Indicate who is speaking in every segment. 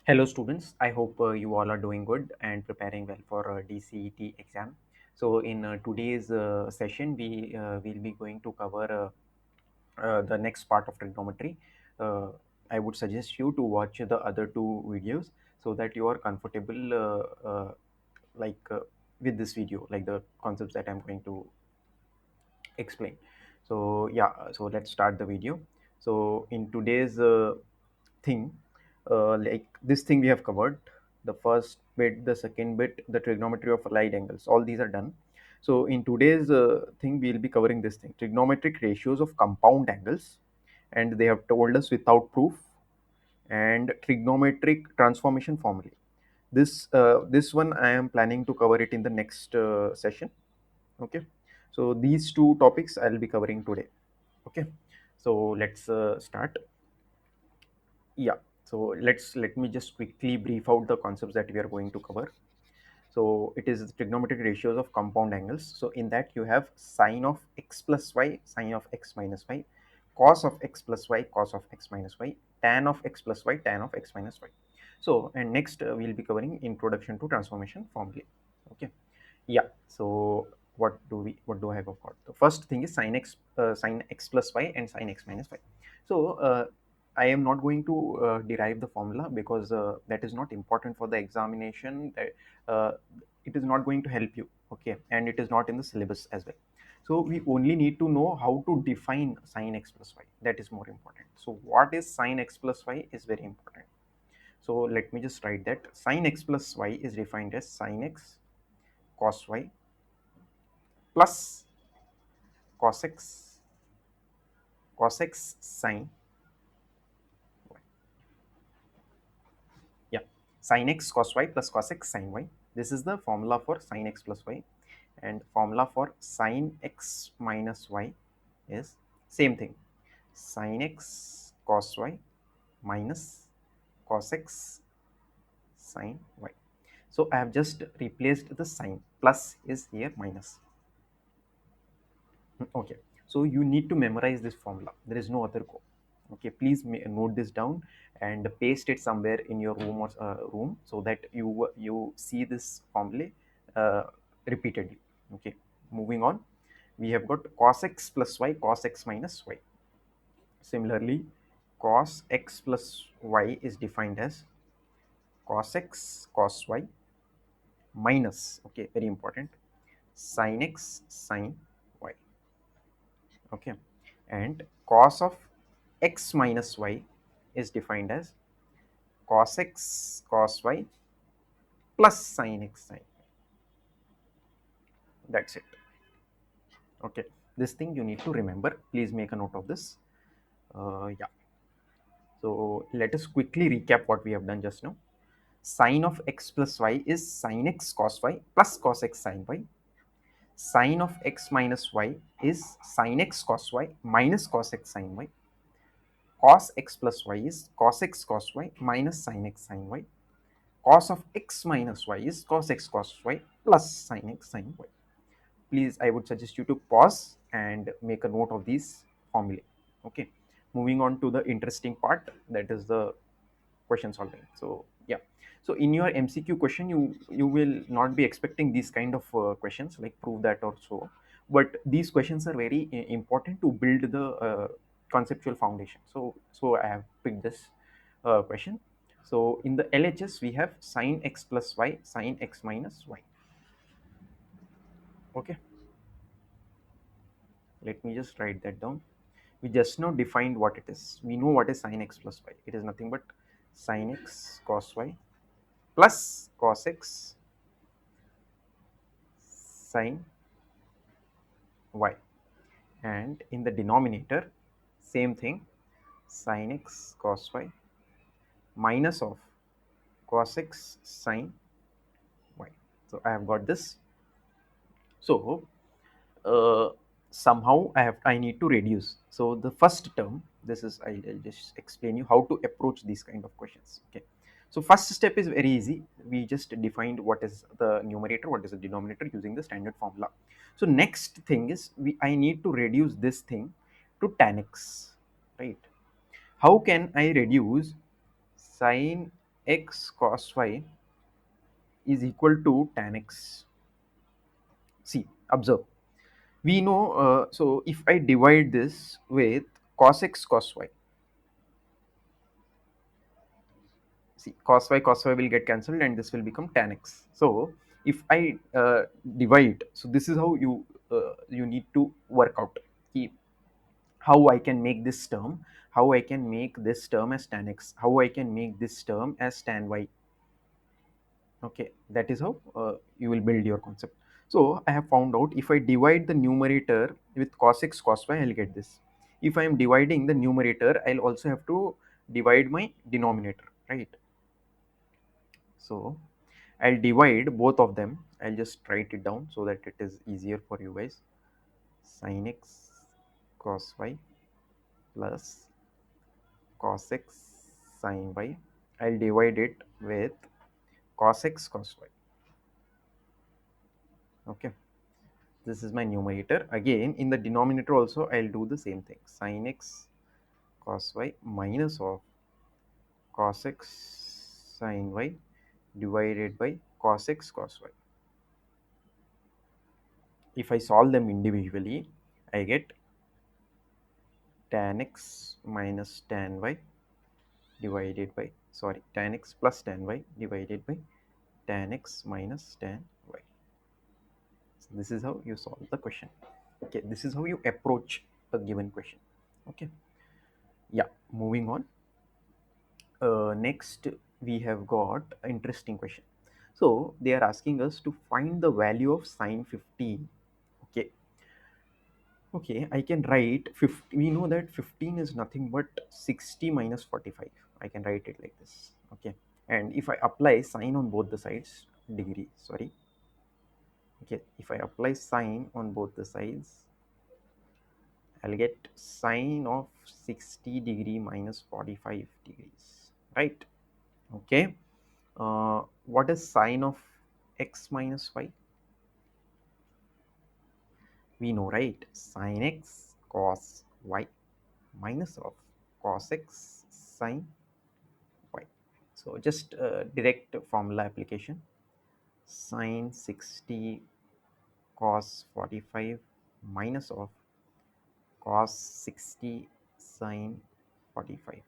Speaker 1: Hello students, I hope you all are doing good and preparing well for DCET exam. So in today's session, we will be going to cover the next part of trigonometry. Uh, I would suggest you to watch the other two videos so that you are comfortable like with this video, like the concepts that I'm going to explain. So yeah, so let's start the video. So in today's thing, like this thing we have covered, the first bit, the second bit, the trigonometry of allied angles, all these are done. So in today's thing we'll be covering this thing, trigonometric ratios of compound angles, and they have told us without proof, and trigonometric transformation formulae. This one I am planning to cover it in the next session. Okay, so these two topics I'll be covering today. Okay, so let's start. Yeah, so let me just quickly brief out the concepts that we are going to cover. So it is trigonometric ratios of compound angles. So in that you have sine of x plus y, sine of x minus y, cos of x plus y, cos of x minus y, tan of x plus y, tan of x minus y. So and next we'll be covering introduction to transformation formulae. Okay, yeah, so what do I have got? The first thing is sine x plus y and sine x minus y. So I am not going to derive the formula because that is not important for the examination. Uh, it is not going to help you, okay, and it is not in the syllabus as well. So we only need to know how to define sine x plus y. That is more important. So what is sine x plus y is very important. So let me just write that sine x plus y is defined as sine x cos y plus cos x sine y. Yeah, sine x cos y plus cos x sine y. This is the formula for sine x plus y, and formula for sine x minus y is same thing, sine x cos y minus cos x sine y. So I have just replaced the sign, plus is here minus. Okay, so you need to memorize this formula. There is no other go. Okay, please note this down and paste it somewhere in your room or room so that you see this formula uh, repeatedly. Okay, moving on, we have got cos x plus y, cos x minus y. Similarly, cos x plus y is defined as cos x cos y minus, okay, very important, sin x sin y. Okay, and cos of x minus y is defined as cos x cos y plus sin x sin y. That's it. Okay, this thing you need to remember. Please make a note of this. Yeah, so let us quickly recap what we have done just now. Sine of x plus y is sin x cos y plus cos x sin y. Sine of x minus y is sin x cos y minus cos x sin y. Cos x plus y is cos x cos y minus sin x sin y. Cos of x minus y is cos x cos y plus sin x sin y. Please, I would suggest you to pause and make a note of these formulae. Okay, moving on to the interesting part, that is the question solving. So yeah, so in your MCQ question, you will not be expecting these kind of questions like prove that or so, but these questions are very important to build the conceptual foundation. So I have picked this question. So in the LHS we have sine x plus y, sine x minus y. Okay, let me just write that down. We just now defined what it is. We know what is sine x plus y. It is nothing but sine x cos y plus cos x sine y, and in the denominator same thing, sine x cos y minus of cos x sine y. So I have got this. So uh, somehow I need to reduce. So the first term, this is I'll just explain you how to approach these kind of questions. Okay, so first step is very easy. We just defined what is the numerator, what is the denominator using the standard formula. So next thing is I need to reduce this thing to tan x, right? How can I reduce sine x cos y is equal to tan x. See, observe. We know, so if I divide this with cos x cos y, see, cos y will get cancelled and this will become tan x. So if I divide, so this is how you need to work out ki how I can make this term, how I can make this term as tan x, how I can make this term as tan y. Okay, that is how you will build your concept. So I have found out, if I divide the numerator with cos x cos y, I'll get this. If I am dividing the numerator, I'll also have to divide my denominator, right? So I'll divide both of them. I'll just write it down so that it is easier for you guys. Sin x cos y plus cos x sin y. I'll divide it with cos x cos y. Okay, this is my numerator. Again, in the denominator also, I'll do the same thing. Sin x cos y minus of cos x sin y divided by cos x cos y. If I solve them individually, I get tan x minus tan y divided by, sorry, tan x plus tan y divided by tan x minus tan y. So this is how you solve the question. Okay, this is how you approach a given question. Okay, yeah, moving on. Next we have got an interesting question. So they are asking us to find the value of sine 15. Okay, okay, I can write 50. We know that 15 is nothing but 60 minus 45. I can write it like this. Okay, and if I apply sine on both the sides, degree, sorry. Okay, if I apply sine on both the sides, I'll get sine of 60 degree minus 45 degrees, right? Okay, what is sine of x minus y? We know, right? Sine x cos y minus of cos x sine y. So just direct formula application. Sine 60 cos 45 minus of cos 60 sine 45.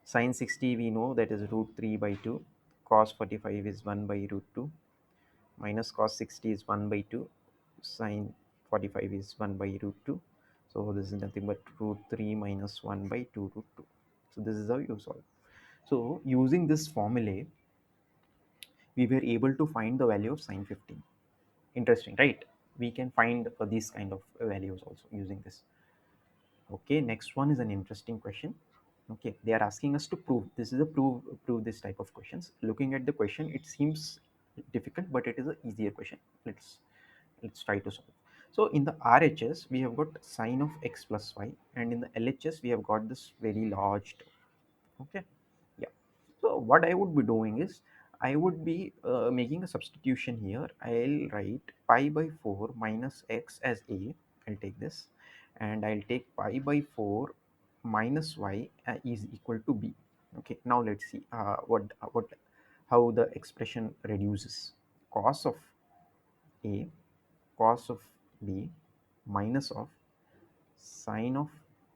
Speaker 1: Sine 60 we know that is root 3 by 2. Cos 45 is 1 by root 2. Minus cos 60 is 1 by 2. Sine 45 is 1 by root 2. So this is nothing but root 3 minus 1 by 2 root 2. So this is how you solve. So using this formula, we were able to find the value of sine 15. Interesting, right? We can find these kind of values also using this. Okay, next one is an interesting question. Okay, they are asking us to prove. This is a prove this type of questions. Looking at the question, it seems difficult, but it is an easier question. Let's try to solve. So in the RHS, we have got sine of x plus y, and in the LHS, we have got this very large term. Okay, yeah. So what I would be doing is, I would be making a substitution here. I'll write pi by 4 minus x as a. I'll take this, and I'll take pi by 4 minus y is equal to b. Okay, now let's see what how the expression reduces. Cos of a cos of b minus of sine of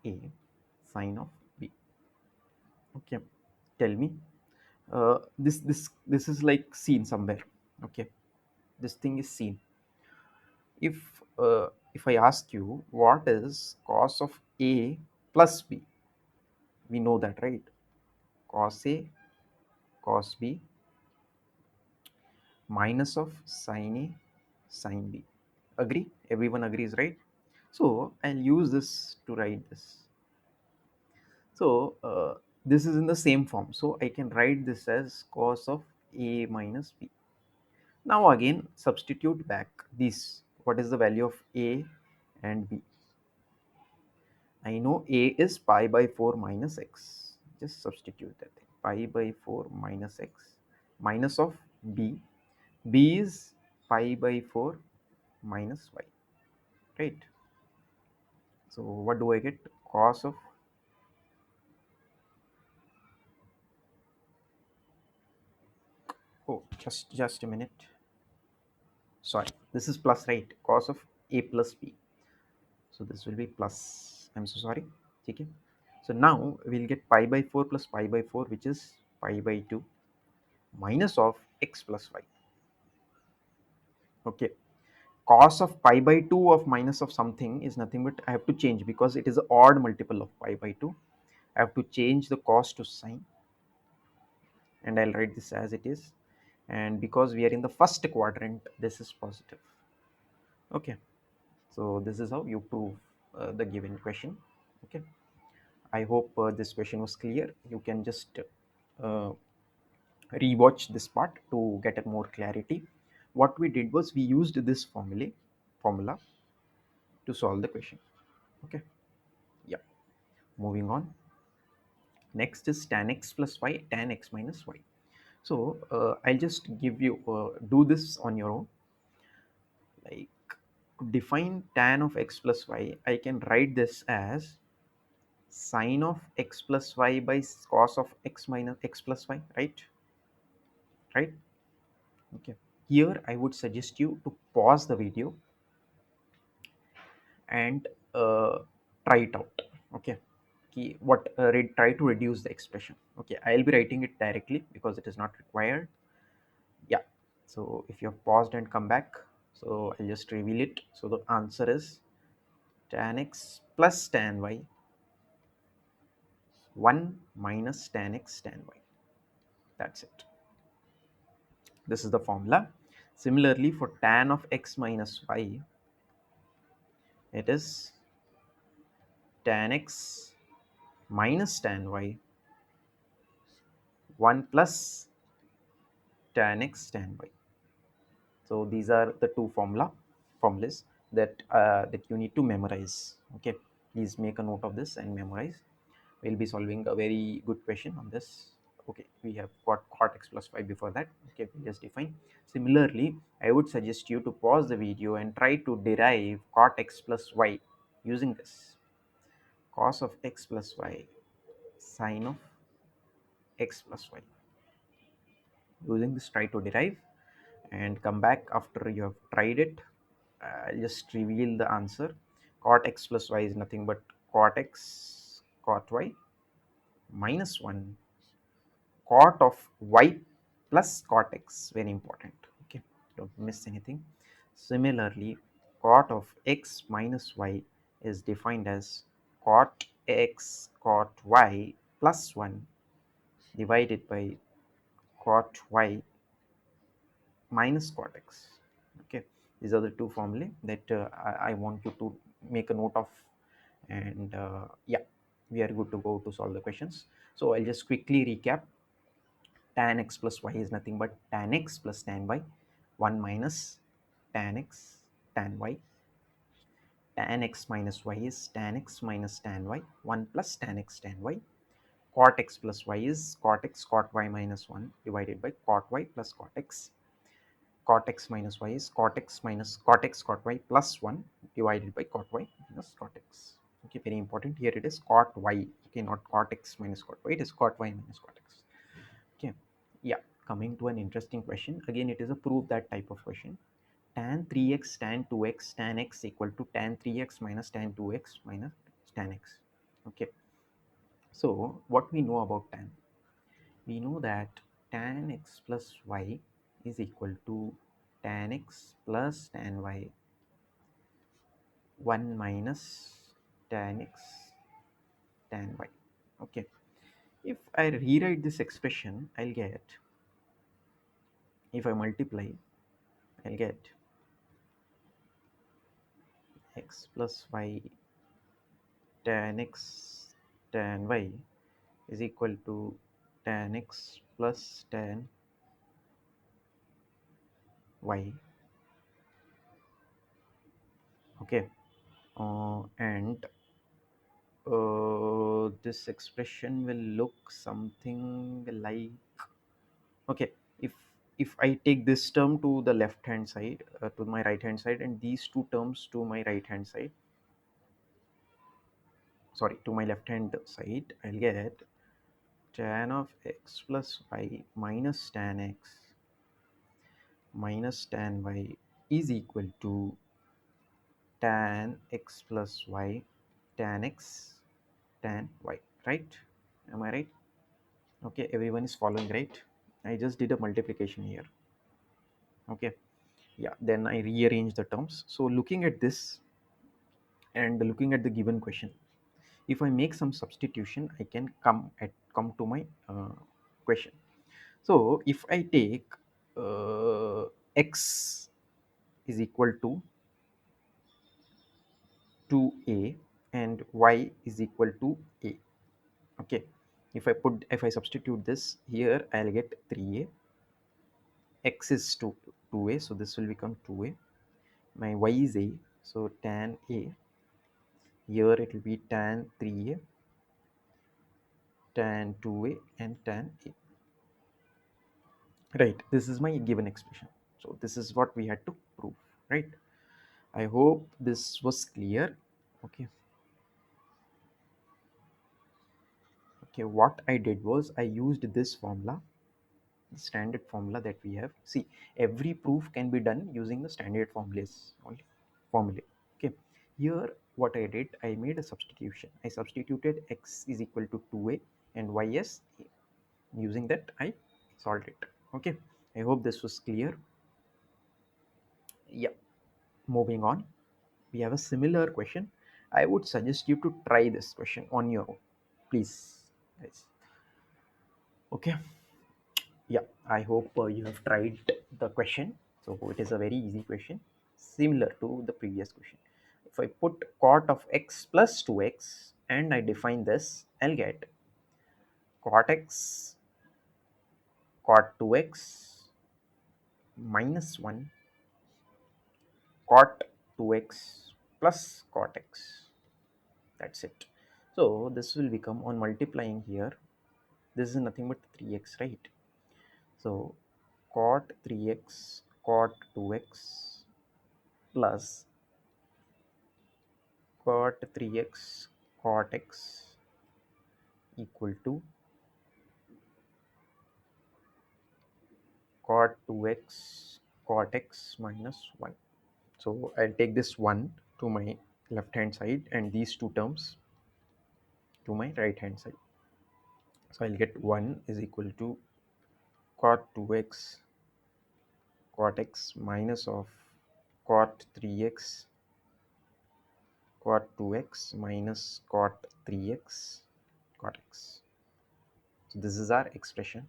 Speaker 1: a sine of b. Okay, tell me, this is like seen somewhere. Okay, this thing is seen. If I ask you what is cos of a plus b, we know that, right? Cos a cos b minus of sin a sin b. Agree? Everyone agrees, right? So I'll use this to write this. So this is in the same form, so I can write this as cos of a minus b. Now again substitute back this. What is the value of a and b? I know a is pi by 4 minus x. Just substitute that thing. Pi by 4 minus x minus of b. B is pi by 4 minus y. Right? So what do I get? Cos of Oh, just a minute. Sorry, this is plus, right? Cos of a plus b. So this will be plus. I'm so sorry. Okay. So now we'll get pi by 4 plus pi by 4, which is pi by 2 minus of x plus y. Okay. Cos of pi by 2 of minus of something is nothing but I have to change because it is an odd multiple of pi by 2. I have to change the cos to sine, and I'll write this as it is. And because we are in the first quadrant, this is positive. Okay. So this is how you prove the given question. Okay. I hope this question was clear. You can just uh, rewatch this part to get a more clarity. What we did was we used this formula to solve the question. Okay. Yeah. Moving on. Next is tan x plus y, tan x minus y. So I'll just give you do this on your own. Like, to define tan of x plus y, I can write this as sine of x plus y by cos of x minus x plus y, right? Right? Okay. Here I would suggest you to pause the video and try it out. Okay. Try to reduce the expression. Okay, I'll be writing it directly because it is not required. Yeah. So if you have paused and come back, so I'll just reveal it. So the answer is tan x plus tan y, 1 minus tan x tan y. That's it. This is the formula. Similarly, for tan of x minus y, it is tan x minus tan y, 1 plus tan x tan y. So these are the two formulas that you need to memorize. Okay, please make a note of this and memorize. We'll be solving a very good question on this. Okay, we have got cot x plus y before that. Okay, we just define. Similarly, I would suggest you to pause the video and try to derive cot x plus y using this. Cos of x plus y, sine of x plus y. Using this, try to derive and come back after you have tried it. Just reveal the answer. Cot x plus y is nothing but cot x cot y minus 1 cot of y plus cot x, very important. Okay, don't miss anything. Similarly, cot of x minus y is defined as cot x cot y plus 1 divided by cot y minus cot x. Okay, these are the two formulae that I want you to make a note of. And yeah, we are good to go to solve the questions. So I'll just quickly recap. Tan x plus y is nothing but tan x plus tan y, 1 minus tan x tan y. Tan x minus y is tan x minus tan y, 1 plus tan x tan y. Cot x plus y is cot x cot y minus 1 divided by cot y plus cot x. Cot x minus y is cot x minus cot x cot y plus 1 divided by cot y minus cot x. Okay, very important. Here it is cot y. Okay, not cot x minus cot y, it is cot y minus cot x. Okay, yeah, coming to an interesting question. Again, it is a prove that type of question. Tan 3x tan 2x tan x equal to tan 3x minus tan 2x minus tan x. Okay, so what we know about tan? We know that tan x plus y is equal to tan x plus tan y, 1 minus tan x tan y. Okay, if I rewrite this expression, I'll get, if I multiply, I'll get x plus y tan x tan y is equal to tan x plus tan y. Okay, and this expression will look something like, okay, if I take this term to the left hand side, to my right hand side, and these two terms to my right hand side, sorry, to my left hand side, I'll get tan of x plus y minus tan x minus tan y is equal to tan x plus y tan x tan y, right? Am I right? Okay, everyone is following, right? I just did a multiplication here. Okay, yeah, then I rearrange the terms. So looking at this and looking at the given question, if I make some substitution, I can come to my question. So if I take x is equal to 2a and y is equal to a. Okay, if I substitute this here, I'll get 3a. X is 2a, so this will become 2a. My y is a, so tan a. Here it will be tan 3a, tan 2a, and tan a. Right, this is my given expression. So this is what we had to prove, right? I hope this was clear. Okay. Okay, what I did was I used this formula, the standard formula that we have. See, every proof can be done using the standard formulas only. Formula. Okay. Here, what I did, I made a substitution. I substituted x is equal to 2a and y as a. Using that, I solved it. Okay. I hope this was clear. Yeah. Moving on, we have a similar question. I would suggest you to try this question on your own, please, guys. Okay. Yeah, I hope you have tried the question. So it is a very easy question, similar to the previous question. If I put cot of x plus 2x and I define this, I'll get cot x cot 2x minus 1 cot 2x plus cot x. That's it. So this will become, on multiplying here, this is nothing but 3x, right? So cot 3x cot 2x plus cot 3x cot x equal to cot 2x cot x minus 1. So I'll take this 1 to my left hand side and these two terms to my right hand side. So I'll get 1 is equal to cot 2x cot x minus of cot 3x cot 2x minus cot 3x cot x. So this is our expression.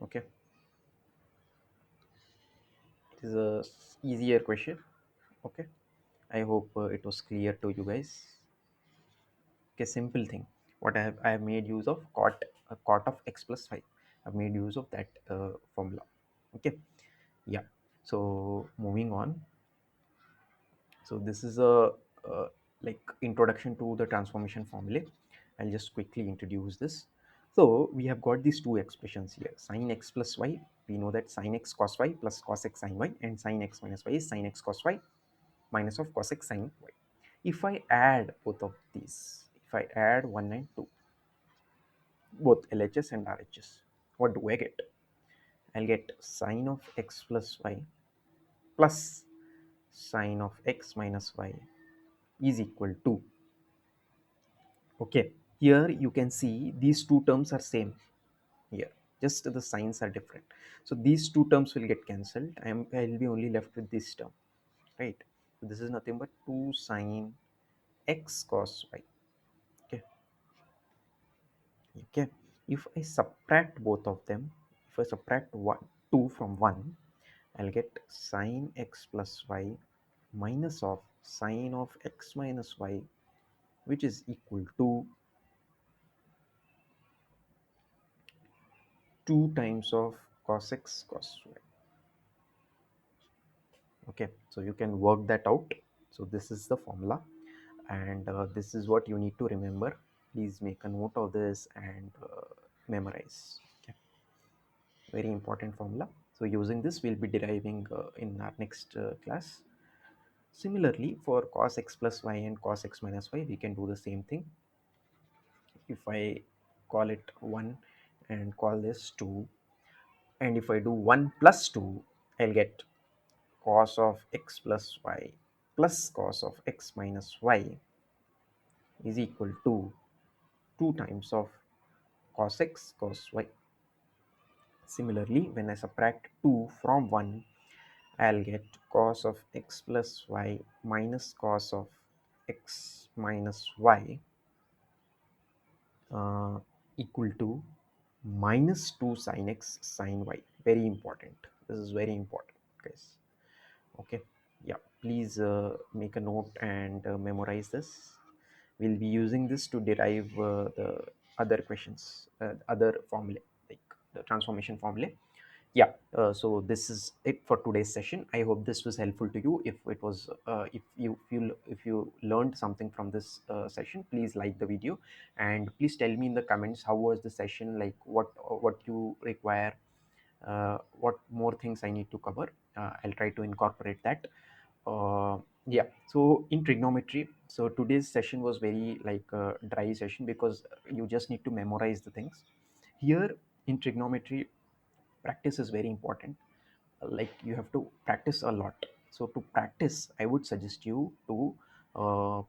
Speaker 1: Okay, it is a easier question. Okay, I hope it was clear to you guys. Okay, simple thing. What I have made use of cot of x plus 5. I've made use of that formula. Okay, yeah. So moving on. So this is a like introduction to the transformation formula. I'll just quickly introduce this. So we have got these two expressions here. Sine x plus y. We know that sine x cos y plus cos x sine y, and sine x minus y is sine x cos y minus of cos x sine y. If I add both of these, if I add 1 and 2, both LHS and RHS, what do I get? I'll get sine of x plus y plus sine of x minus y is equal to, okay, here you can see these two terms are same here, just the signs are different. So these two terms will get cancelled. I'll be only left with this term, right? So this is nothing but 2 sine x cos y. Okay, okay. If I subtract both of them, if I subtract 2 from 1, I'll get sine x plus y minus of sine of x minus y, which is equal to 2 times of cos x cos y. Okay, so you can work that out. So this is the formula, and this is what you need to remember. Please make a note of this and memorize. Okay, very important formula. So using this, we'll be deriving in our next class. Similarly, for cos x plus y and cos x minus y, we can do the same thing. If I call it 1 and call this 2, and if I do 1 plus 2, I'll get cos of x plus y plus cos of x minus y is equal to 2 times of cos x cos y. Similarly, when I subtract 2 from 1, I'll get cos of x plus y minus cos of x minus y uh, equal to minus 2 sin x sin y. Very important. This is very important, guys. Okay. Yeah, please make a note and memorize this. We'll be using this to derive the other questions, other formulae, like the transformation formulae. Yeah, so this is it for today's session. I hope this was helpful to you. If it was if you learned something from this session, please like the video, and please tell me in the comments how was the session, like what you require, what more things I need to cover. I'll try to incorporate that. Yeah, so in trigonometry, so today's session was very like a dry session because you just need to memorize the things. Here in trigonometry, practice is very important. Like you have to practice a lot. So to practice, I would suggest you to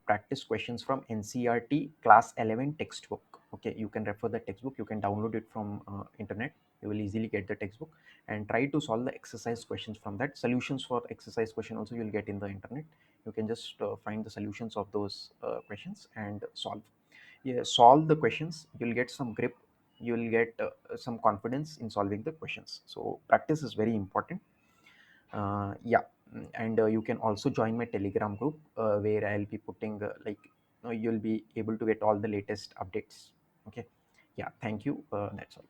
Speaker 1: practice questions from NCRT class 11 textbook. Okay, you can refer the textbook, you can download it from internet. You will easily get the textbook and try to solve the exercise questions from that. Solutions for exercise question also you'll get in the internet. You can just find the solutions of those questions and solve. Yeah, solve the questions, you'll get some grip, you'll get some confidence in solving the questions. So practice is very important. Yeah. And you can also join my telegram group where I'll be putting you'll be able to get all the latest updates. Okay. Yeah, thank you. That's all.